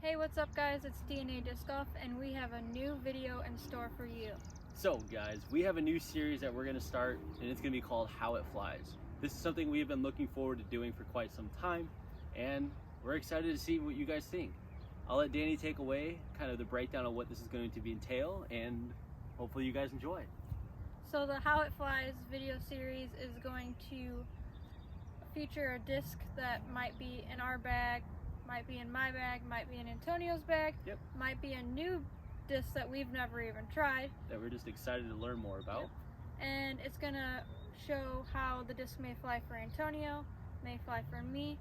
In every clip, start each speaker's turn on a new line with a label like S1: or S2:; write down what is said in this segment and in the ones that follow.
S1: Hey, what's up guys? It's DNA Disc Golf and we have a new video in store for you.
S2: So guys, we have a new series that we're going to start and it's going to be called How It Flies. This is something we've been looking forward to doing for quite some time and we're excited to see what you guys think. I'll let Danny take away kind of the breakdown of what this is going to be entail and hopefully you guys enjoy.
S1: So the How It Flies video series is going to feature a disc that might be in our bag, might be in my bag, might be in Antonio's bag, might be a new disc that we've never even tried.
S2: That we're just excited to learn more about.
S1: Yep. And it's gonna show how the disc may fly for Antonio, may fly for me.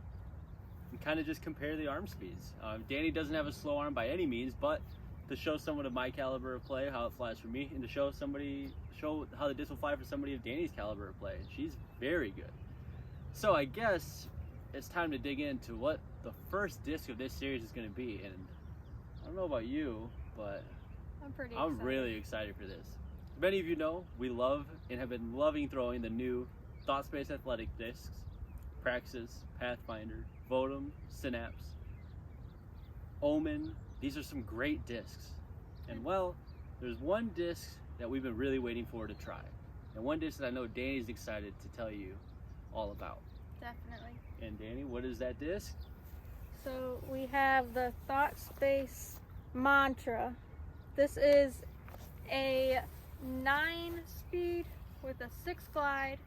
S2: And kind of just compare the arm speeds. Danny doesn't have a slow arm by any means, but to show someone of my caliber of play how it flies for me, and to show how the disc will fly for somebody of Danny's caliber of play. She's very good. So I guess it's time to dig into what the first disc of this series is going to be. And I don't know about you, but I'm really excited for this. Many of you know we love and have been loving throwing the new Thought Space Athletic discs, Praxis, Pathfinder, Votum, Synapse, Omen. These are some great discs. And well, there's one disc that we've been really waiting for to try. And one disc that I know Danny's excited to tell you all about.
S1: Definitely.
S2: And Danny, what is that disc?
S1: So we have the Thought Space Mantra. This is a 9-speed with a 6 glide,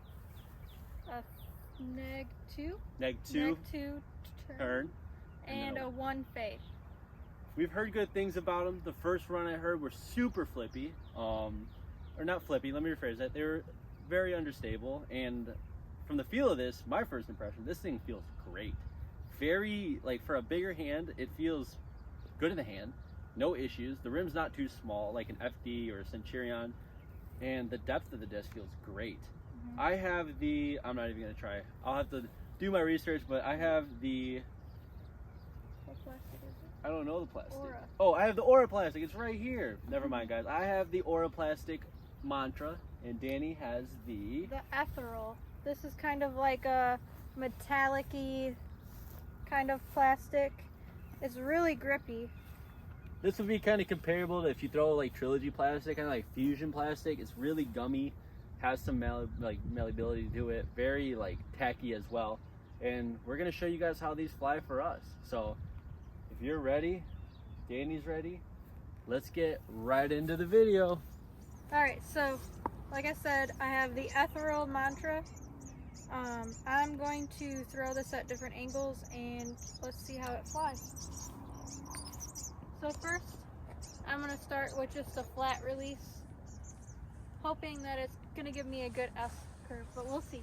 S1: a neg 2
S2: turn,
S1: and a 1 fade.
S2: We've heard good things about them. The first run I heard were super flippy, or not flippy, let me rephrase that. They were very understable, and from the feel of this, my first impression, this thing feels great. Very, like for a bigger hand, it feels good in the hand, no issues. The rim's not too small like an FD or a Centurion, and the depth of the disc feels great. I have I'm not even gonna try. I'll have to do my research, but I have the,
S1: What plastic is it?
S2: I don't know the plastic.
S1: Aura.
S2: Oh, I have the Aura plastic. It's right here. Never mind, guys. I have the Aura plastic Mantra, and Danny has the
S1: Ethereal. This is kind of like a metallic-y kind of plastic. It's really grippy.
S2: This would be kind of comparable to if you throw like Trilogy plastic, kind of like Fusion plastic. It's really gummy, has some malleability to it, very like tacky as well. And we're gonna show you guys how these fly for us. So if you're ready, Danny's ready, let's get right into the video.
S1: All right, so like I said, I have the Ethereal Mantra. I'm going to throw this at different angles and let's see how it flies. So first, I'm going to start with just a flat release, hoping that it's going to give me a good S curve, but we'll see.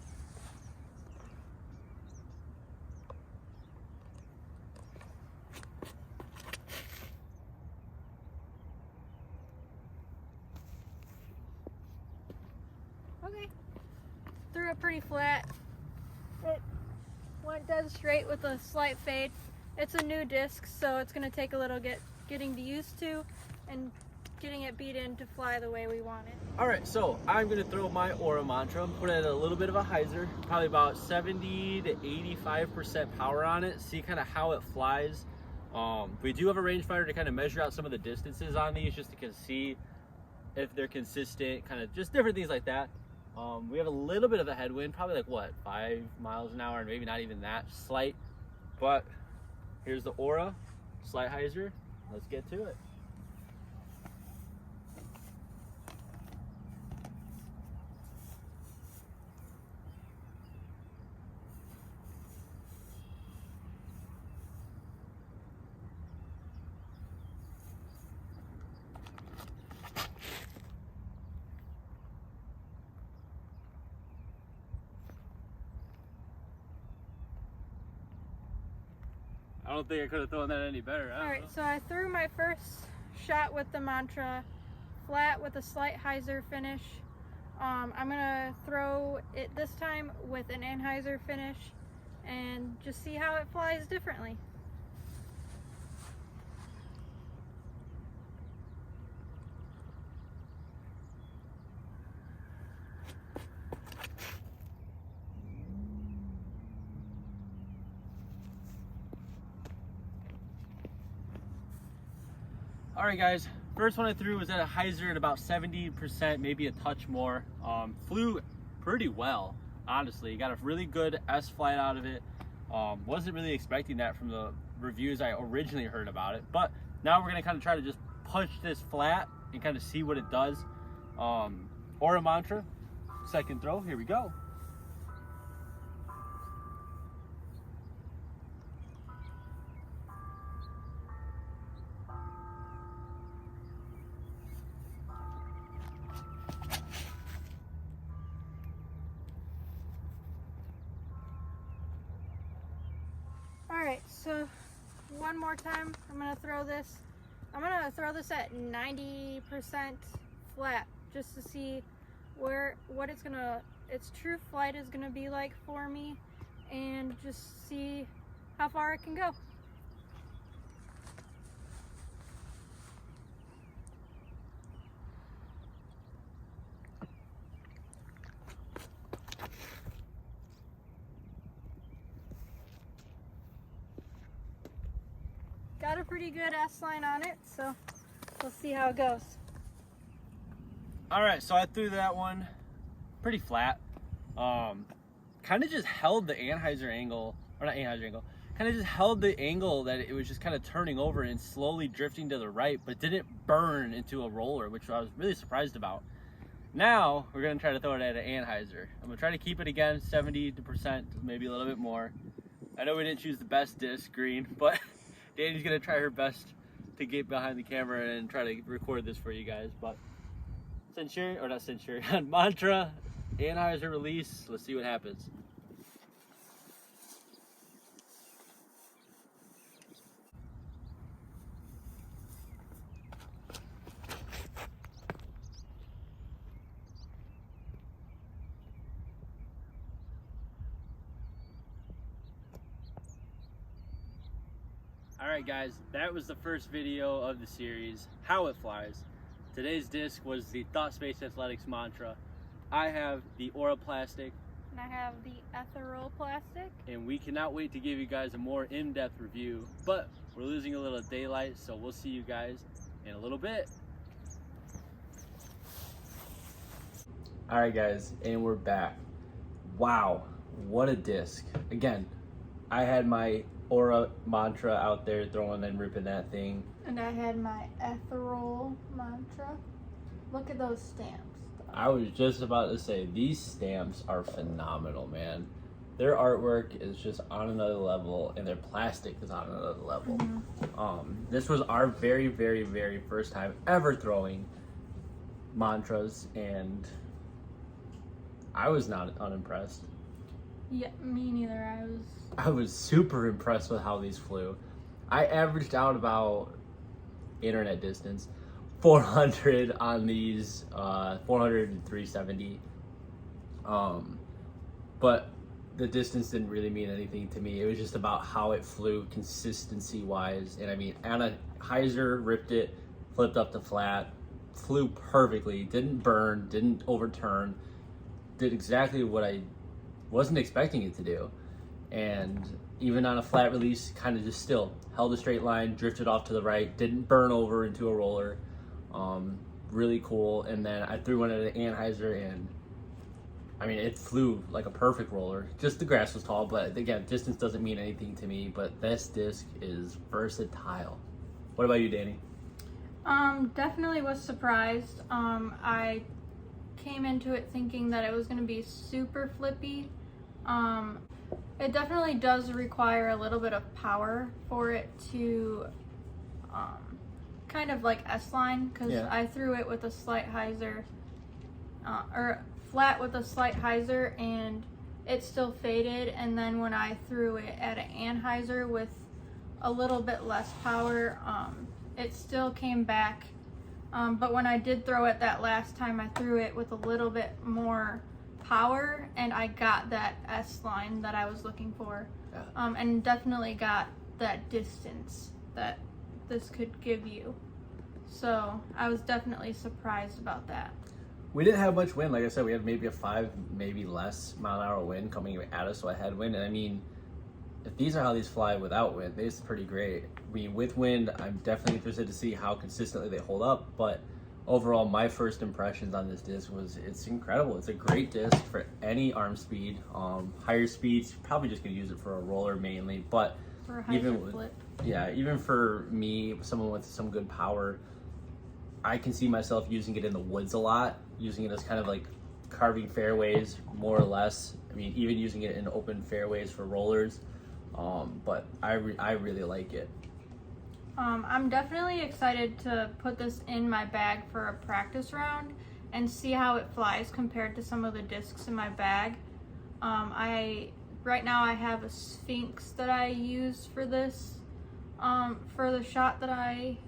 S1: Okay, threw it pretty flat. It went dead straight with a slight fade. It's a new disc, so it's going to take a little getting used to and getting it beat in to fly the way we want it.
S2: All right, so I'm going to throw my Aura Mantra, put it at a little bit of a hyzer, probably about 70 to 85% power on it, see kind of how it flies. We do have a rangefinder to kind of measure out some of the distances on these just to see if they're consistent, kind of just different things like that. We have a little bit of a headwind, probably like what, 5 miles an hour, and maybe not even that, slight. But here's the Aura, slight hyzer. Let's get to it. I don't think I could have thrown that any better.
S1: All right, so I threw my first shot with the Mantra flat with a slight hyzer finish. I'm gonna throw it this time with an anhyzer finish and just see how it flies differently.
S2: All right, guys. First one I threw was at a hyzer at about 70%, maybe a touch more. Flew pretty well, honestly. Got a really good S flight out of it. Wasn't really expecting that from the reviews I originally heard about it, but now we're gonna kind of try to just push this flat and kind of see what it does. Aura Mantra, second throw. Here we go.
S1: Alright, so one more time, I'm going to throw this. I'm going to throw this at 90% flat just to see what its true flight is going to be like for me, and just see how far it can go. Got a pretty good S-line on it, so we'll see how it goes.
S2: All right, so I threw that one pretty flat. Kind of just held the anhyzer angle, or not anhyzer angle, kind of just held the angle that it was just kind of turning over and slowly drifting to the right, but didn't burn into a roller, which I was really surprised about. Now, we're gonna try to throw it at an anhyzer. I'm gonna try to keep it again, 70%, maybe a little bit more. I know we didn't choose the best disc, green, but Danny's gonna try her best to get behind the camera and try to record this for you guys. But Centurion, or not Centurion, Mantra, anhyzer release. Let's see what happens. Alright guys, that was the first video of the series, How It Flies. Today's disc was the Thought Space Athletics Mantra. I have the Aura Plastic.
S1: And I have the Ethereal Plastic.
S2: And we cannot wait to give you guys a more in-depth review, but we're losing a little daylight, so we'll see you guys in a little bit. Alright guys, and we're back. Wow, what a disc. Again, I had my Aura Mantra out there throwing and ripping that thing.
S1: And I had my Ethereal Mantra. Look at those stamps.
S2: I was just about to say, these stamps are phenomenal, man. Their artwork is just on another level, and their plastic is on another level. This was our very, very, very first time ever throwing mantras, and I was not unimpressed.
S1: Yeah, me neither.
S2: I was super impressed with how these flew. I averaged out about internet distance 400 on these, 400 and 370. But the distance didn't really mean anything to me. It was just about how it flew consistency wise. And I mean, Anna Heiser ripped it, flipped up to flat, flew perfectly, didn't burn, didn't overturn, did exactly what I wasn't expecting it to do. And even on a flat release, kind of just still held a straight line, drifted off to the right, didn't burn over into a roller. Really cool. And then I threw one at an anhyzer, and I mean, it flew like a perfect roller. Just the grass was tall, but again, distance doesn't mean anything to me. But this disc is versatile. What about you, Danny?
S1: Definitely was surprised. I came into it thinking that it was going to be super flippy. It definitely does require a little bit of power for it to kind of like S-line, because I threw it with a slight hyzer, or flat with a slight hyzer, and it still faded. And then when I threw it at an anhyzer with a little bit less power, it still came back. But when I did throw it that last time, I threw it with a little bit more power, and I got that S-line that I was looking for. And definitely got that distance that this could give you. So I was definitely surprised about that.
S2: We didn't have much wind. Like I said, we had maybe a 5, maybe less mile an hour wind coming at us, so a headwind. And I mean, if these are how these fly without wind, this is pretty great. I mean, with wind, I'm definitely interested to see how consistently they hold up, but overall, my first impressions on this disc was it's incredible. It's a great disc for any arm speed. Higher speeds, probably just gonna use it for a roller mainly, but
S1: For a
S2: even
S1: hyper
S2: with,
S1: flip.
S2: yeah, even for me, someone with some good power, I can see myself using it in the woods a lot, using it as kind of like carving fairways, more or less. I mean, even using it in open fairways for rollers. But I really like it.
S1: I'm definitely excited to put this in my bag for a practice round and see how it flies compared to some of the discs in my bag. Right now I have a Sphinx that I use for this, for the shot that I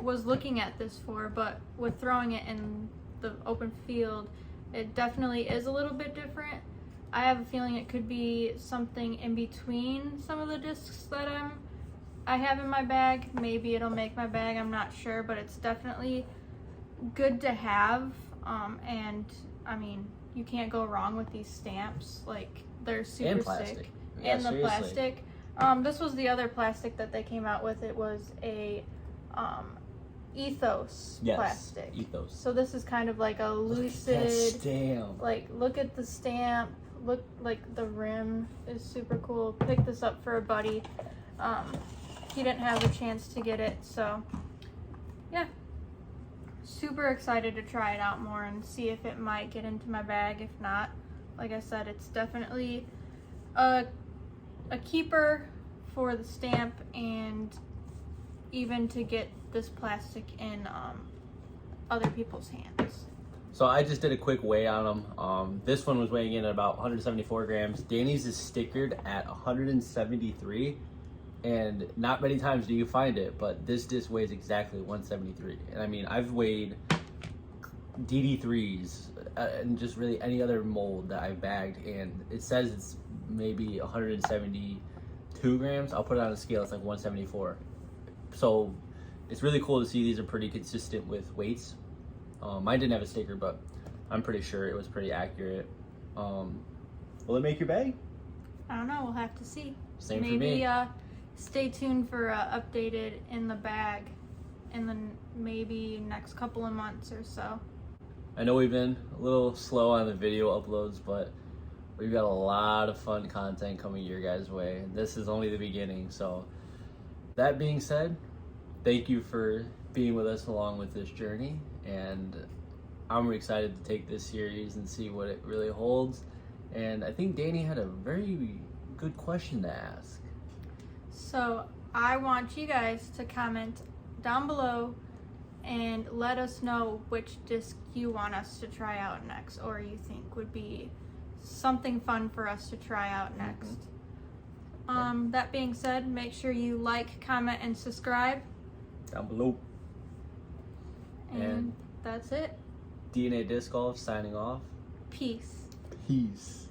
S1: was looking at this for, but with throwing it in the open field, it definitely is a little bit different. I have a feeling it could be something in between some of the discs that I have in my bag. Maybe it'll make my bag, I'm not sure, but it's definitely good to have. And I mean, you can't go wrong with these stamps. Like, they're super
S2: And plastic.
S1: sick.
S2: Yeah,
S1: And the
S2: seriously.
S1: plastic. This was the other plastic that they came out with. It was a ethos
S2: Yes,
S1: plastic.
S2: ethos.
S1: So this is kind of like a
S2: Look at that
S1: lucid,
S2: stamp.
S1: like, look at the stamp. Look, like, the rim is super cool. Picked this up for a buddy. He didn't have a chance to get it, so yeah. Super excited to try it out more and see if it might get into my bag. If not, like I said, it's definitely a keeper for the stamp, and even to get this plastic in other people's hands.
S2: So I just did a quick weigh on them. This one was weighing in at about 174 grams. Danny's is stickered at 173, and not many times do you find it, but this disc weighs exactly 173. And I mean, I've weighed DD3s and just really any other mold that I've bagged, and it says it's maybe 172 grams. I'll put it on a scale, it's like 174. So it's really cool to see these are pretty consistent with weights. Mine didn't have a sticker, but I'm pretty sure it was pretty accurate. Will it make your bag?
S1: I don't know, we'll have to see.
S2: Same
S1: Maybe,
S2: for me.
S1: Stay tuned for updated in the bag in the maybe next couple of months or so.
S2: I know we've been a little slow on the video uploads, but we've got a lot of fun content coming your guys' way. This is only the beginning. So that being said, thank you for being with us along with this journey, and I'm excited to take this series and see what it really holds. And I think Danny had a very good question to ask.
S1: So I want you guys to comment down below and let us know which disc you want us to try out next, or you think would be something fun for us to try out next. That being said, make sure you like, comment, and subscribe.
S2: Down below.
S1: And that's it.
S2: DNA Disc Golf signing off.
S1: Peace.
S2: Peace.